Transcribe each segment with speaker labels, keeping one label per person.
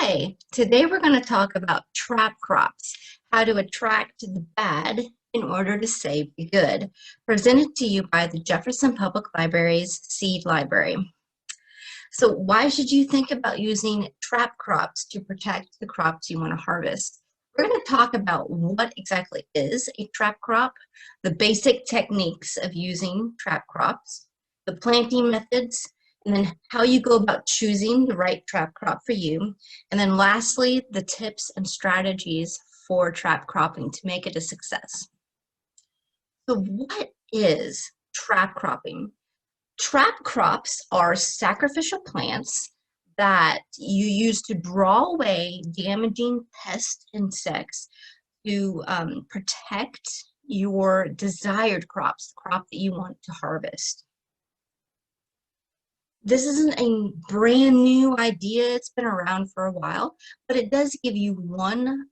Speaker 1: Hey, today we're going to talk about trap crops, how to attract the bad in order to save the good. Presented to you by the Jefferson Public Library's Seed Library. So why should you think about using trap crops to protect the crops you want to harvest? We're going to talk about what exactly is a trap crop, the basic techniques of using trap crops, the planting methods, and then how you go about choosing the right trap crop for you. And then lastly, the tips and strategies for trap cropping to make it a success. So what is trap cropping? Trap crops are sacrificial plants that you use to draw away damaging pest insects to protect your desired crops, the crop that you want to harvest. This isn't a brand new idea. It's been around for a while, but it does give you one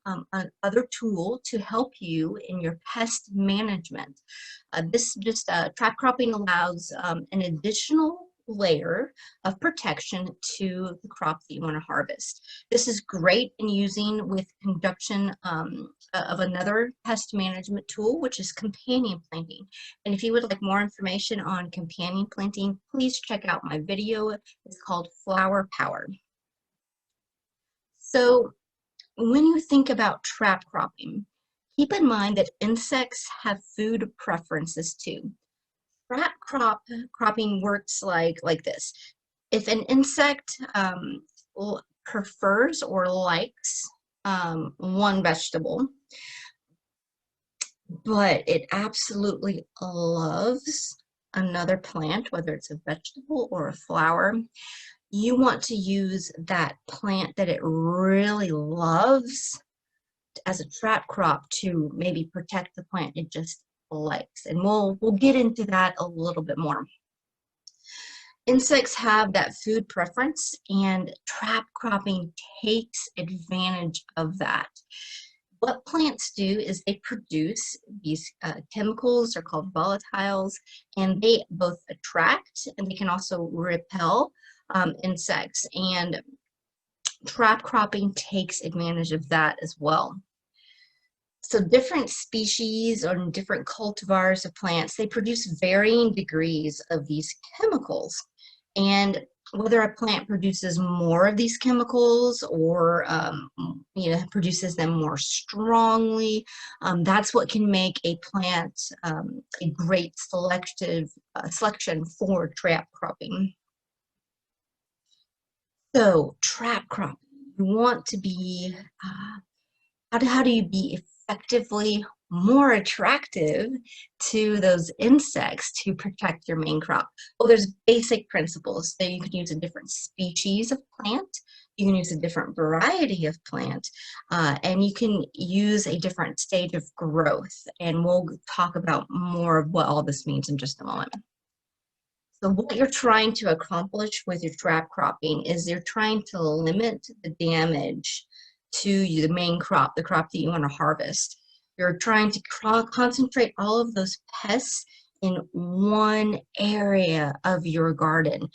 Speaker 1: other tool to help you in your pest management. Trap cropping allows an additional layer of protection to the crop that you want to harvest. This is great in using with conjunction of another pest management tool, which is companion planting. And if you would like more information on companion planting, please check out my video. It's called Flower Power. So when you think about trap cropping, keep in mind that insects have food preferences too. Trap cropping works like this. If an insect prefers or likes one vegetable, but it absolutely loves another plant, whether it's a vegetable or a flower, you want to use that plant that it really loves as a trap crop to maybe protect the plant it just likes. And we'll get into that a little bit more. Insects have that food preference, and trap cropping takes advantage of that. What plants do is they produce these chemicals, they're called volatiles, and they both attract and they can also repel insects, and trap cropping takes advantage of that as well. So different species or different cultivars of plants, they produce varying degrees of these chemicals. And whether a plant produces more of these chemicals or produces them more strongly, that's what can make a plant a great selection for trap cropping. So trap cropping, you want to be, how do you be effectively more attractive to those insects to protect your main crop? Well, there's basic principles. So you can use a different species of plant, you can use a different variety of plant, and you can use a different stage of growth. And we'll talk about more of what all this means in just a moment. So what you're trying to accomplish with your trap cropping is you're trying to limit the damage to the main crop, the crop that you want to harvest. You're trying to concentrate all of those pests in one area of your garden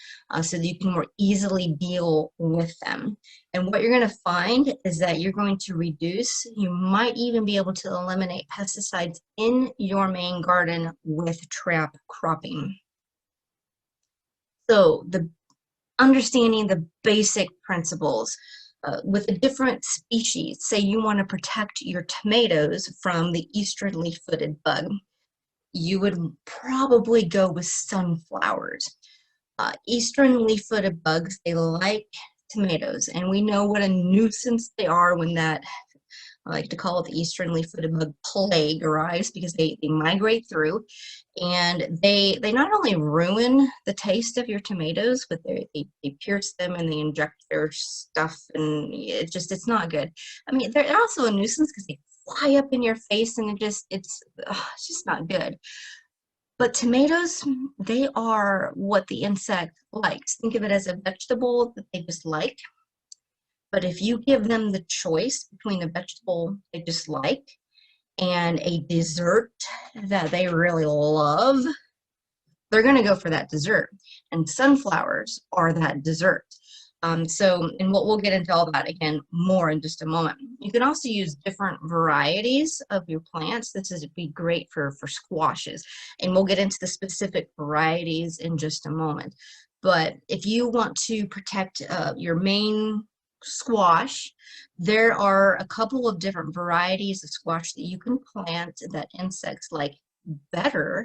Speaker 1: so that you can more easily deal with them. And what you're going to find is that you're going to reduce, you might even be able to eliminate pesticides in your main garden with trap cropping. So understanding the basic principles. With a different species, say you want to protect your tomatoes from the eastern leaf-footed bug, you would probably go with sunflowers. Eastern leaf-footed bugs, they like tomatoes, and we know what a nuisance they are when that, I like to call it the eastern leaf-footed bug plague, arrives, because they migrate through, and they not only ruin the taste of your tomatoes, but they pierce them and they inject their stuff, and it's not good. I mean, they're also a nuisance because they fly up in your face, and it's just not good. But tomatoes, they are what the insect likes. Think of it as a vegetable that they just like. But if you give them the choice between a vegetable they just like and a dessert that they really love, they're going to go for that dessert. And sunflowers are that dessert. And we'll get into all that again more in just a moment. You can also use different varieties of your plants. This would be great for squashes, and we'll get into the specific varieties in just a moment. But if you want to protect your main squash, there are a couple of different varieties of squash that you can plant that insects like better,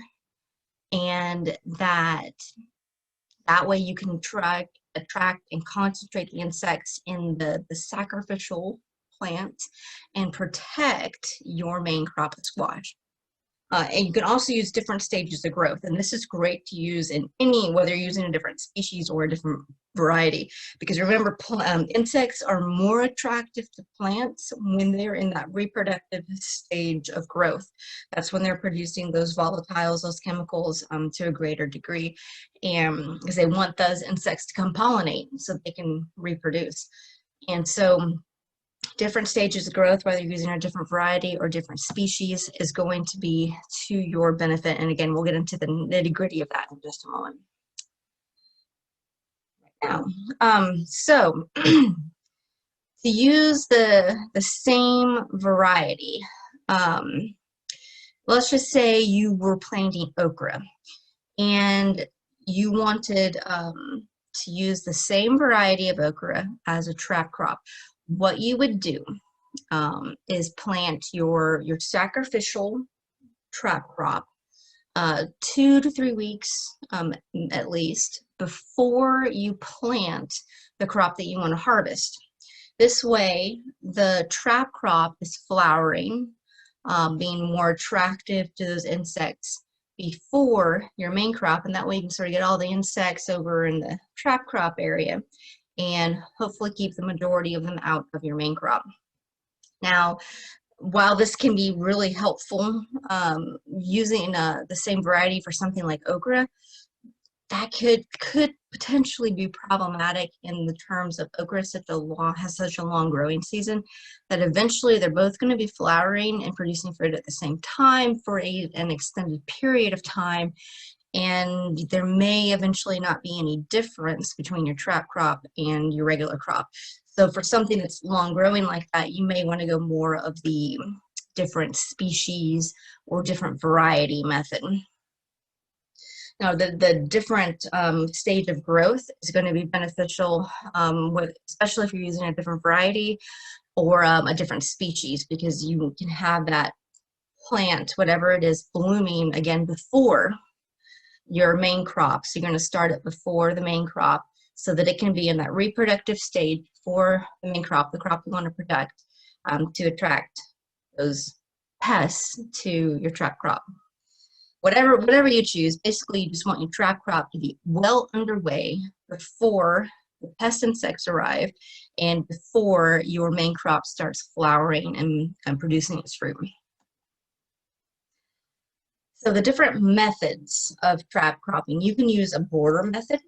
Speaker 1: and that way you can attract and concentrate the insects in the sacrificial plant and protect your main crop of squash. And you can also use different stages of growth, and this is great to use in whether you're using a different species or a different variety, because remember, insects are more attractive to plants when they're in that reproductive stage of growth. That's when they're producing those volatiles, those chemicals, to a greater degree, and because they want those insects to come pollinate so they can reproduce. And so different stages of growth, whether you're using a different variety or different species, is going to be to your benefit. And again, we'll get into the nitty-gritty of that in just a moment. Now, so to use the same variety, let's just say you were planting okra and you wanted to use the same variety of okra as a trap crop. What you would do is plant your sacrificial trap crop 2 to 3 weeks at least before you plant the crop that you want to harvest. This way, the trap crop is flowering, being more attractive to those insects before your main crop, and that way you can sort of get all the insects over in the trap crop area and hopefully keep the majority of them out of your main crop. Now, while this can be really helpful, using the same variety for something like okra, that could potentially be problematic in the terms of okra has such a long growing season that eventually they're both going to be flowering and producing fruit at the same time for an extended period of time. And there may eventually not be any difference between your trap crop and your regular crop. So for something that's long growing like that, you may want to go more of the different species or different variety method. Now, the different stage of growth is going to be beneficial, especially if you're using a different variety or a different species, because you can have that plant, whatever it is, blooming again before your main crop. So you're going to start it before the main crop so that it can be in that reproductive stage for the main crop, the crop you want to protect, to attract those pests to your trap crop. Whatever you choose, basically you just want your trap crop to be well underway before the pest insects arrive and before your main crop starts flowering and producing its fruit. So the different methods of trap cropping, you can use a border method,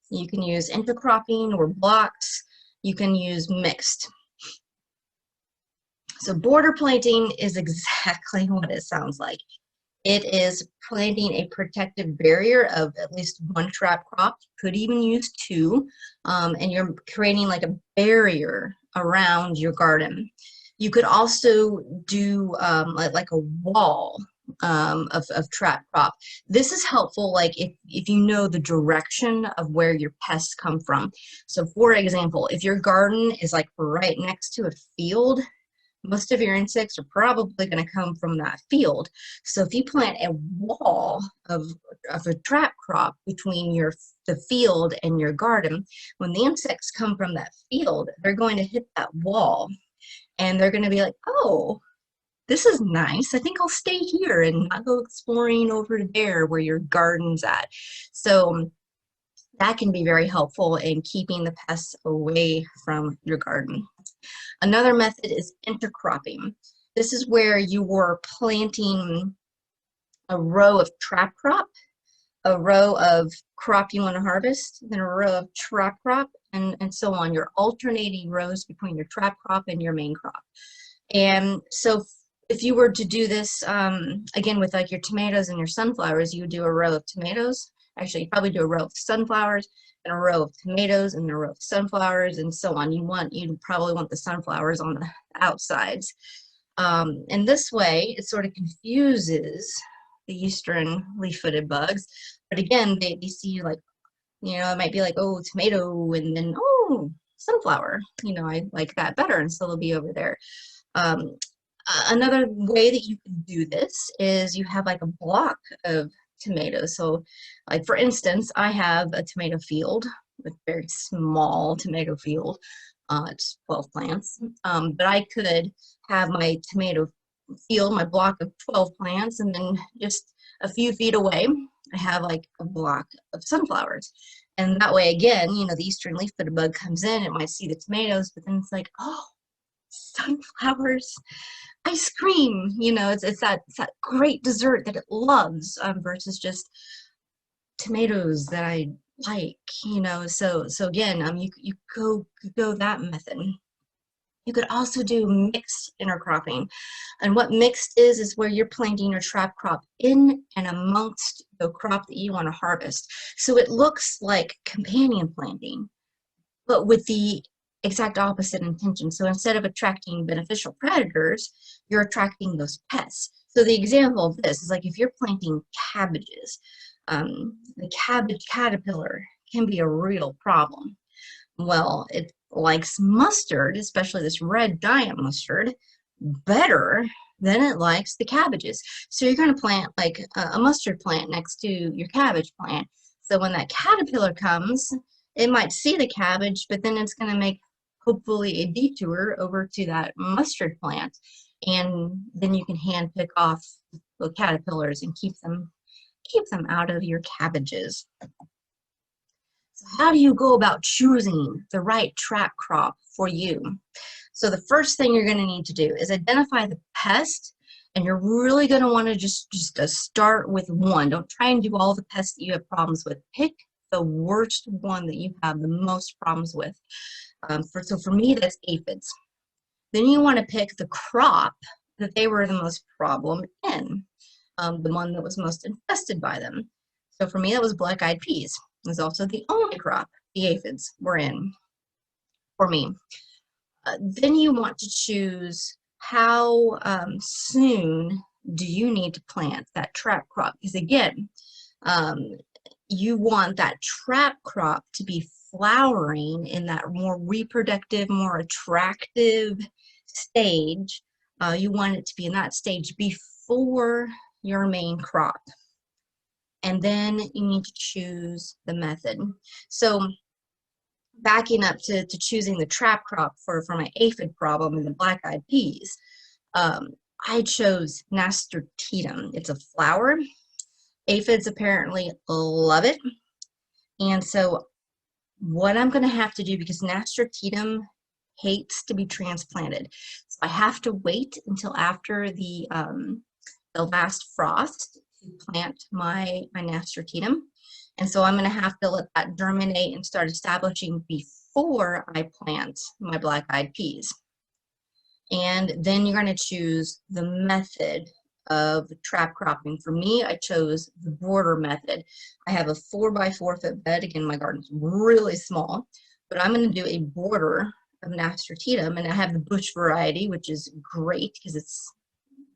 Speaker 1: you can use intercropping or blocks, you can use mixed. So border planting is exactly what it sounds like. It is planting a protective barrier of at least one trap crop, you could even use 2, and you're creating like a barrier around your garden. You could also do like a wall of trap crop. This is helpful like if you know the direction of where your pests come from. So for example, if your garden is like right next to a field, most of your insects are probably going to come from that field. So if you plant a wall of a trap crop between the field and your garden, when the insects come from that field, they're going to hit that wall and they're going to be like, oh, this is nice. I think I'll stay here and not go exploring over there where your garden's at. So that can be very helpful in keeping the pests away from your garden. Another method is intercropping. This is where you were planting a row of trap crop, a row of crop you want to harvest, then a row of trap crop, and so on. You're alternating rows between your trap crop and your main crop. And so if you were to do this, again, with like your tomatoes and your sunflowers, you would do a row of tomatoes, Actually, you probably do a row of sunflowers and a row of tomatoes and a row of sunflowers and so on. You probably want the sunflowers on the outsides. And this way, it sort of confuses the eastern leaf-footed bugs. But again, they see like, you know, it might be like, oh, tomato, and then, oh, sunflower. You know, I like that better, and so they'll be over there. Another way that you can do this is you have like a block of tomatoes. So like for instance, I have a tomato field, a very small tomato field. It's 12 plants. But I could have my tomato field, my block of 12 plants, and then just a few feet away, I have like a block of sunflowers. And that way, again, you know, the eastern leaf-footed bug comes in, it might see the tomatoes, but then it's like, oh, sunflowers, ice cream, you know, it's that great dessert that it loves, versus just tomatoes that I like, you know. So again, you go that method. You could also do mixed intercropping. And what mixed is where you're planting your trap crop in and amongst the crop that you want to harvest. So it looks like companion planting, but with the exact opposite intention. So instead of attracting beneficial predators, you're attracting those pests. So the example of this is like if you're planting cabbages, the cabbage caterpillar can be a real problem. Well, it likes mustard, especially this red giant mustard, better than it likes the cabbages. So you're going to plant like a mustard plant next to your cabbage plant. So when that caterpillar comes, it might see the cabbage, but then it's going to make hopefully a detour over to that mustard plant. And then you can hand pick off the caterpillars and keep them out of your cabbages. So how do you go about choosing the right trap crop for you? So the first thing you're going to need to do is identify the pest, and you're really going to want to just start with one. Don't try and do all the pests that you have problems with. Pick the worst one that you have the most problems with. So for me, that's aphids. Then you want to pick the crop that they were the most problem in, the one that was most infested by them. So for me, that was black-eyed peas. It was also the only crop the aphids were in for me. Then you want to choose how soon do you need to plant that trap crop, because again, you want that trap crop to be flowering in that more reproductive, more attractive stage. You want it to be in that stage before your main crop. And then you need to choose the method. So backing up to choosing the trap crop for my aphid problem and the black-eyed peas, I chose nasturtium. It's a flower. Aphids apparently love it. And so what I'm going to have to do, because nasturtium hates to be transplanted, so I have to wait until after the last frost to plant my nasturtium. And so I'm going to have to let that germinate and start establishing before I plant my black-eyed peas. And then you're going to choose the method of trap cropping. For me, I chose the border method. I have a 4x4 foot bed. Again, my garden's really small, but I'm going to do a border of nasturtium, and I have the bush variety, which is great because it's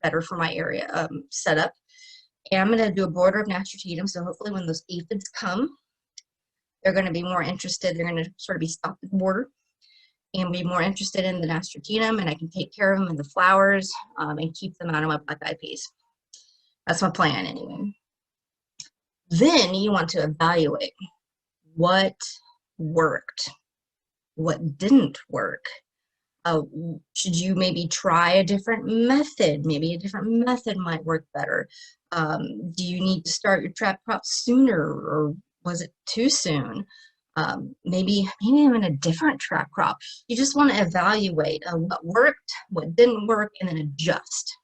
Speaker 1: better for my area setup. And I'm going to do a border of nasturtium, so hopefully when those aphids come, they're going to be more interested. They're going to sort of be stopped at the border and be more interested in the nasturtium, and I can take care of them in the flowers and keep them out of my black-eyed peas. That's my plan anyway. Then you want to evaluate what worked, what didn't work. Should you maybe try a different method? Maybe a different method might work better. Do you need to start your trap crop sooner, or was it too soon? Maybe even a different trap crop. You just want to evaluate what worked, what didn't work, and then adjust.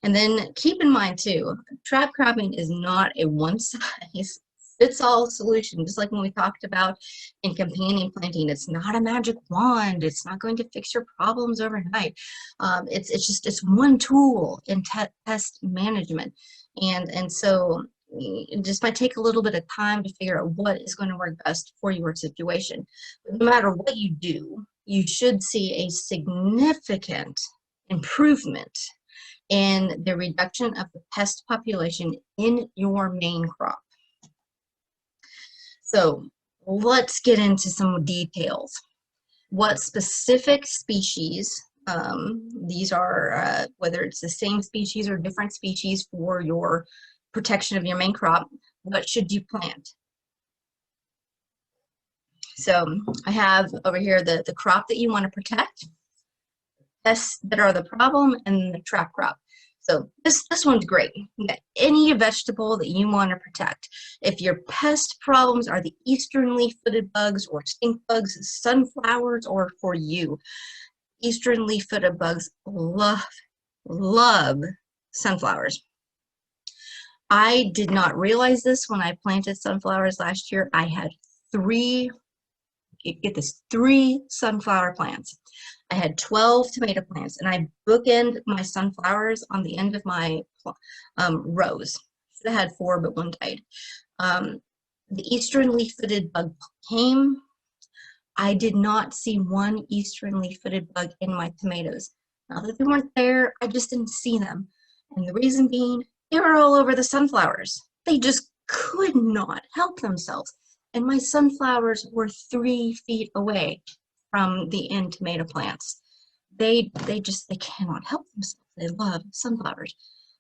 Speaker 1: And then keep in mind too, trap cropping is not a one-size-fits-all solution. Just like when we talked about in companion planting, it's not a magic wand. It's not going to fix your problems overnight. It's one tool in pest management. And so it just might take a little bit of time to figure out what is going to work best for your situation. But no matter what you do, you should see a significant improvement in the reduction of the pest population in your main crop. So let's get into some details. What specific species, these are, whether it's the same species or different species for your protection of your main crop, what should you plant? So I have over here the crop that you want to protect, pests that are the problem, and the trap crop. So this one's great. You got any vegetable that you want to protect. If your pest problems are the eastern leaf-footed bugs or stink bugs, sunflowers are for you. Eastern leaf-footed bugs love sunflowers. I did not realize this when I planted sunflowers last year. I had three sunflower plants. I had 12 tomato plants, and I bookend my sunflowers on the end of my rows. So I had 4, but 1 died. The eastern leaf-footed bug came. I did not see 1 eastern leaf-footed bug in my tomatoes. Not that they weren't there, I just didn't see them. And the reason being, they were all over the sunflowers. They just could not help themselves. And my sunflowers were 3 feet away from the end tomato plants. They cannot help themselves. They love sunflowers.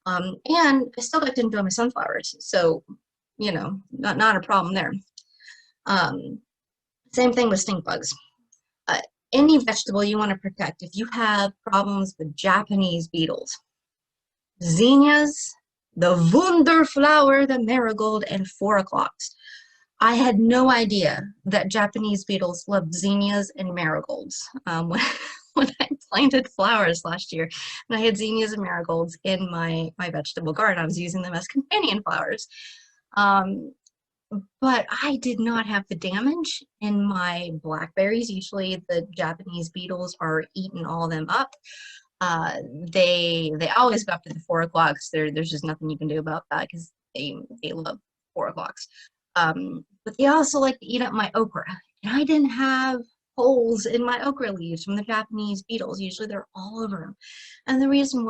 Speaker 1: And I still got to enjoy my sunflowers. So, you know, not a problem there. Same thing with stink bugs. Any vegetable you want to protect, if you have problems with Japanese beetles, zinnias, the Wunderflower, the marigold, and 4 o'clocks. I had no idea that Japanese beetles loved zinnias and marigolds when I planted flowers last year. And I had zinnias and marigolds in my vegetable garden. I was using them as companion flowers. But I did not have the damage in my blackberries. Usually the Japanese beetles are eating all of them up. They always go up to the 4 o'clocks. There's just nothing you can do about that because they love 4 o'clocks. But they also like to eat up my okra. And I didn't have holes in my okra leaves from the Japanese beetles. Usually they're all over them. And the reason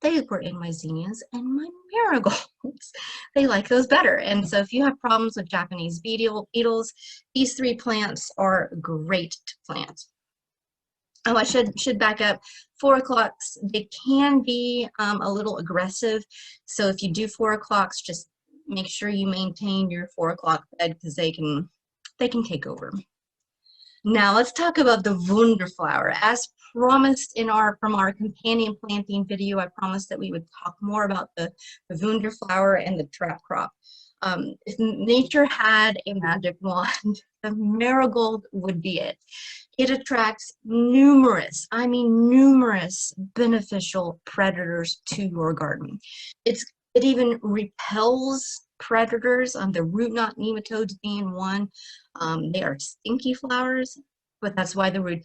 Speaker 1: they were in my zinnias and my marigolds. They like those better. And so if you have problems with Japanese beetles, these 3 plants are great to plant. Oh, I should back up. 4 o'clocks, they can be a little aggressive. So if you do 4 o'clocks, just make sure you maintain your 4 o'clock bed because they can take over. Now let's talk about the Wunderflower. As promised from our companion planting video, I promised that we would talk more about the Wunderflower and the trap crop. If nature had a magic wand, the marigold would be it. It attracts numerous beneficial predators to your garden. It even repels predators, the root knot nematodes being one. They are stinky flowers, but that's why the root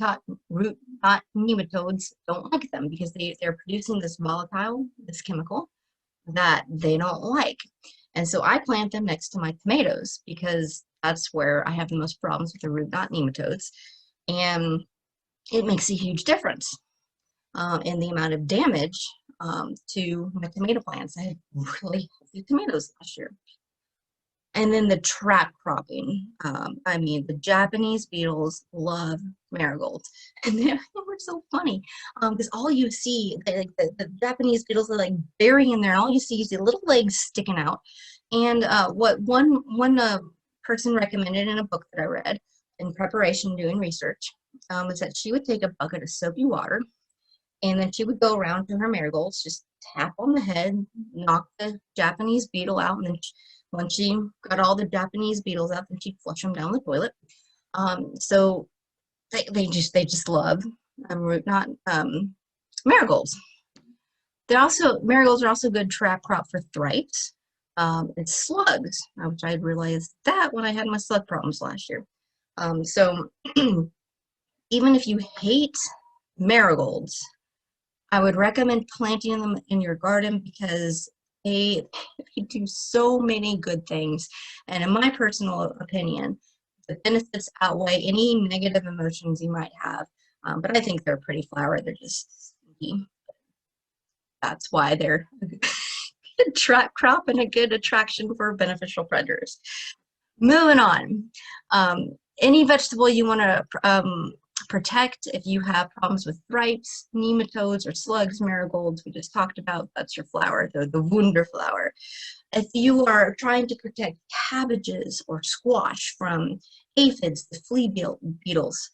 Speaker 1: knot nematodes don't like them, because they're producing this volatile, this chemical that they don't like. And so I plant them next to my tomatoes because that's where I have the most problems with the root knot nematodes. And it makes a huge difference in the amount of damage to my tomato plants. I had really healthy tomatoes last year. And then the trap cropping. The Japanese beetles love marigolds. And they were so funny because all you see, the Japanese beetles are like burying in there, and all you see is the little legs sticking out. And what one person recommended in a book that I read in preparation doing research was that she would take a bucket of soapy water, and then she would go around to her marigolds, just tap on the head, knock the Japanese beetle out, and then once she got all the Japanese beetles out, then she'd flush them down the toilet. So they just love root knot marigolds. Marigolds are also good trap crop for thrips and slugs, which I realized that when I had my slug problems last year. So even if you hate marigolds, I would recommend planting them in your garden because They, they do so many good things. And in my personal opinion, the benefits outweigh any negative emotions you might have. But I think they're a pretty flower. They're just stinky. That's why they're a good crop and a good attraction for beneficial predators. Moving on. Any vegetable you want to protect, if you have problems with thrips, nematodes, or slugs, marigolds, we just talked about, that's your flower, the wunderflower. If you are trying to protect cabbages or squash from aphids, the flea beetles,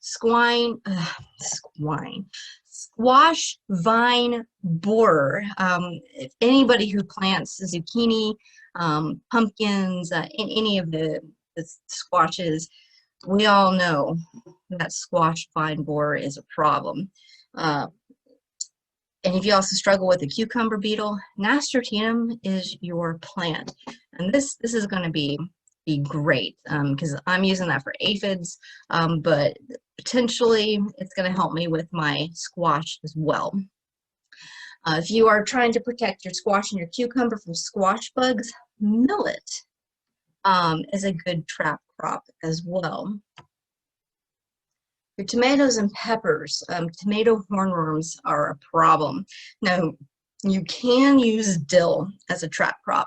Speaker 1: squash vine borer. If anybody who plants zucchini, pumpkins, any of the squashes, we all know that squash vine borer is a problem. And if you also struggle with the cucumber beetle, Nasturtium is your plant. And this is going to be great because I'm using that for aphids, but potentially it's going to help me with my squash as well. If you are trying to protect your squash and your cucumber from squash bugs, millet is a good trap crop as well. Your tomatoes and peppers, tomato hornworms are a problem. Now, you can use dill as a trap crop,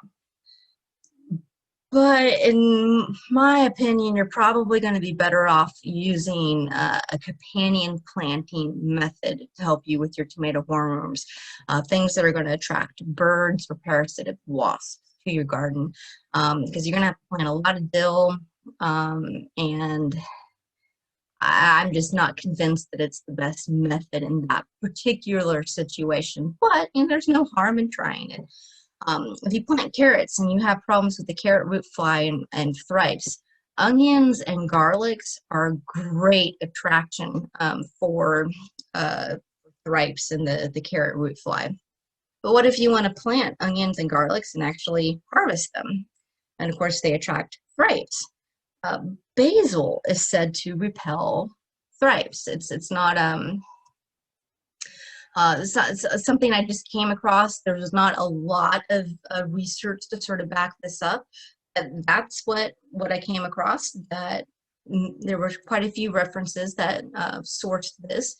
Speaker 1: but in my opinion, you're probably going to be better off using a companion planting method to help you with your tomato hornworms, things that are going to attract birds or parasitic wasps to your garden, because you're going to have to plant a lot of dill, and I'm just not convinced that it's the best method in that particular situation, but there's no harm in trying it. If you plant carrots and you have problems with the carrot root fly and thrips, onions and garlics are a great attraction for thrips and the carrot root fly. But what if you want to plant onions and garlics and actually harvest them? And of course, they attract thrips. Basil is said to repel thrips. It's not it's something I just came across. There was not a lot of research to sort of back this up. That's what I came across. That there were quite a few references that sourced this,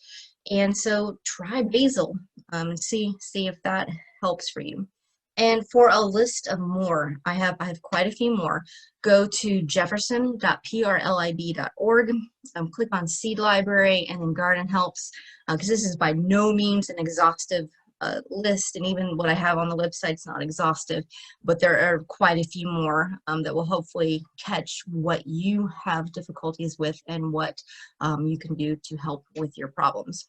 Speaker 1: and so try basil and see if that helps for you. And for a list of more, I have quite a few more. Go to jefferson.prlib.org, click on Seed Library and then Garden Helps, because this is by no means an exhaustive list, and even what I have on the website is not exhaustive, but there are quite a few more that will hopefully catch what you have difficulties with and what you can do to help with your problems.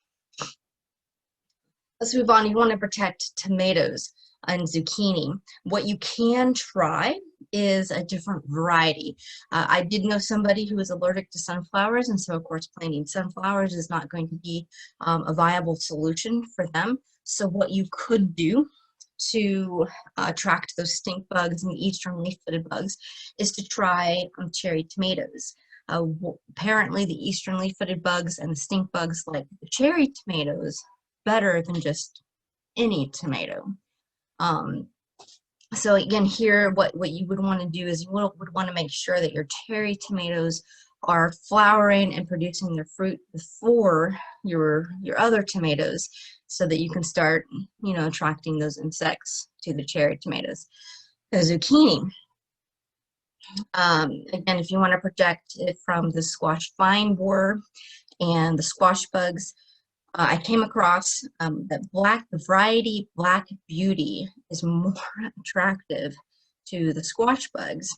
Speaker 1: Let's move on. You want to protect tomatoes and zucchini. What you can try is a different variety. I did know somebody who was allergic to sunflowers, and so of course planting sunflowers is not going to be a viable solution for them. So what you could do to attract those stink bugs and eastern leaf-footed bugs is to try cherry tomatoes. Apparently the eastern leaf-footed bugs and the stink bugs like the cherry tomatoes better than just any tomato. So again, here what you would want to do is you would want to make sure that your cherry tomatoes are flowering and producing their fruit before your other tomatoes, so that you can start attracting those insects to the cherry tomatoes. The zucchini, again, if you want to protect it from the squash vine borer and the squash bugs, I came across that the variety Black Beauty is more attractive to the squash bugs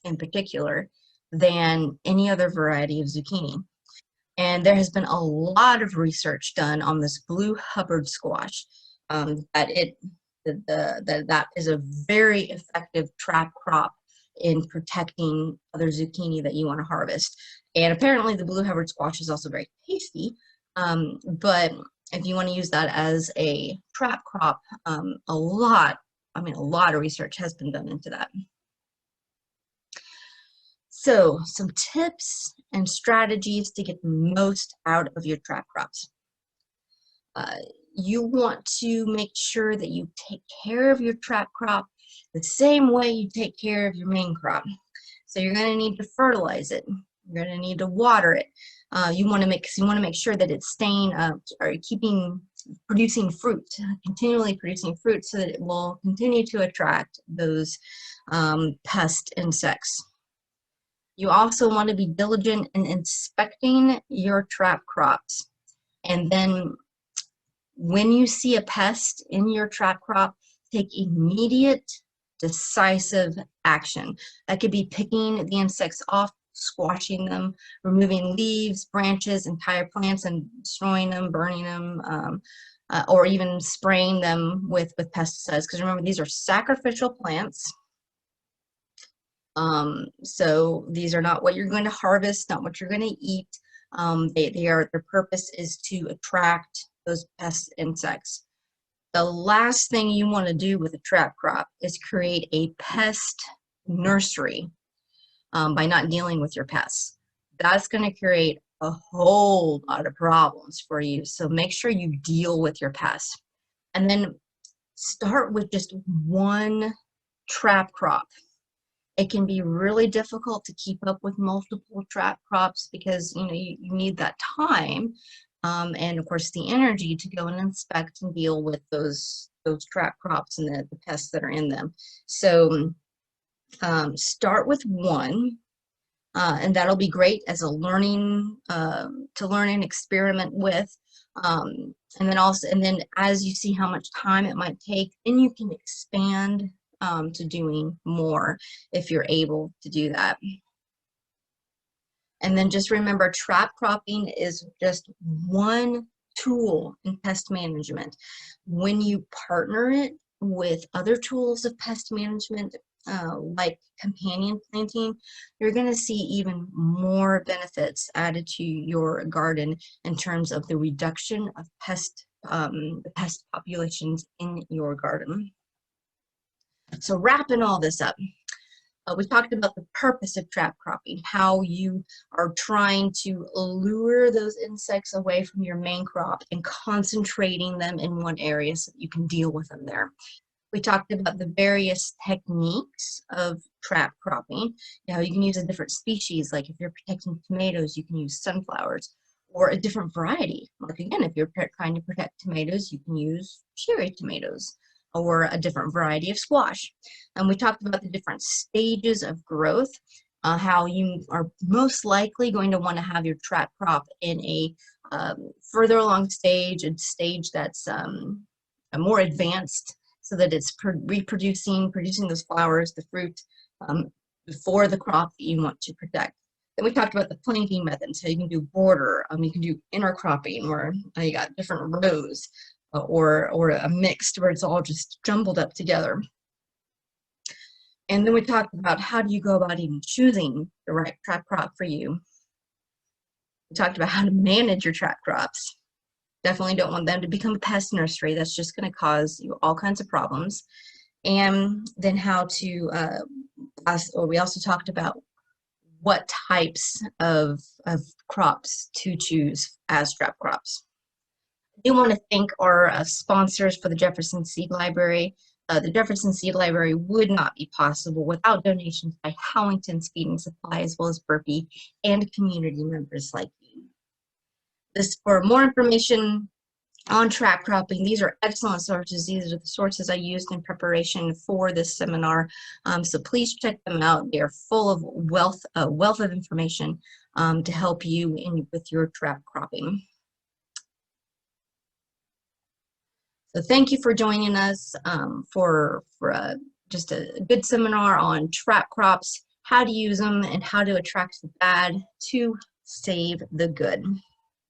Speaker 1: in particular than any other variety of zucchini. And there has been a lot of research done on this blue Hubbard squash, that is a very effective trap crop in protecting other zucchini that you want to harvest. And apparently the blue Hubbard squash is also very tasty. But if you want to use that as a trap crop, a lot of research has been done into that. So some tips and strategies to get the most out of your trap crops. You want to make sure that you take care of your trap crop the same way you take care of your main crop. So you're going to need to fertilize it. You're going to need to water it. You want to make sure that it's staying or producing fruit, continually producing fruit, so that it will continue to attract those pest insects. You also want to be diligent in inspecting your trap crops. And then when you see a pest in your trap crop, take immediate, decisive action. That could be picking the insects off, squashing them, removing leaves, branches, entire plants, and destroying them, burning them, or even spraying them with pesticides. Because remember, these are sacrificial plants. So these are not what you're going to harvest, not what you're going to eat. Their purpose is to attract those pest insects. The last thing you want to do with a trap crop is create a pest nursery by not dealing with your pests. That's going to create a whole lot of problems for you. So make sure you deal with your pests. And then start with just one trap crop. It can be really difficult to keep up with multiple trap crops because you need that time and of course the energy to go and inspect and deal with those trap crops and the pests that are in them. So start with one, and that'll be great as a learning to learn and experiment with. And then as you see how much time it might take, then you can expand to doing more if you're able to do that. And then just remember, trap cropping is just one tool in pest management. When you partner it with other tools of pest management, like companion planting, you're going to see even more benefits added to your garden in terms of the reduction of pest populations in your garden. So wrapping all this up, we talked about the purpose of trap cropping, how you are trying to lure those insects away from your main crop and concentrating them in one area so that you can deal with them there. We talked about the various techniques of trap cropping. You can use a different species, like if you're protecting tomatoes, you can use sunflowers, or a different variety. Like again, if you're trying to protect tomatoes, you can use cherry tomatoes, or a different variety of squash. And we talked about the different stages of growth, how you are most likely going to want to have your trap crop in a further along stage, a stage that's a more advanced, so that it's producing those flowers, the fruit, before the crop that you want to protect. Then we talked about the planting methods, how you can do border, you can do intercropping, where you got different rows, or a mixed where it's all just jumbled up together. And then we talked about how do you go about even choosing the right trap crop for you. We talked about how to manage your trap crops. Definitely don't want them to become a pest nursery. That's just going to cause you all kinds of problems. And then how to, we also talked about what types of crops to choose as trap crops. I do want to thank our sponsors for the Jefferson Seed Library. The Jefferson Seed Library would not be possible without donations by Howington's Feed and Supply, as well as Burpee, and community members like you. For more information on trap cropping, these are excellent sources. These are the sources I used in preparation for this seminar. So please check them out. They are full of wealth of information to help you with your trap cropping. So thank you for joining us for just a good seminar on trap crops, how to use them, and how to attract the bad to save the good.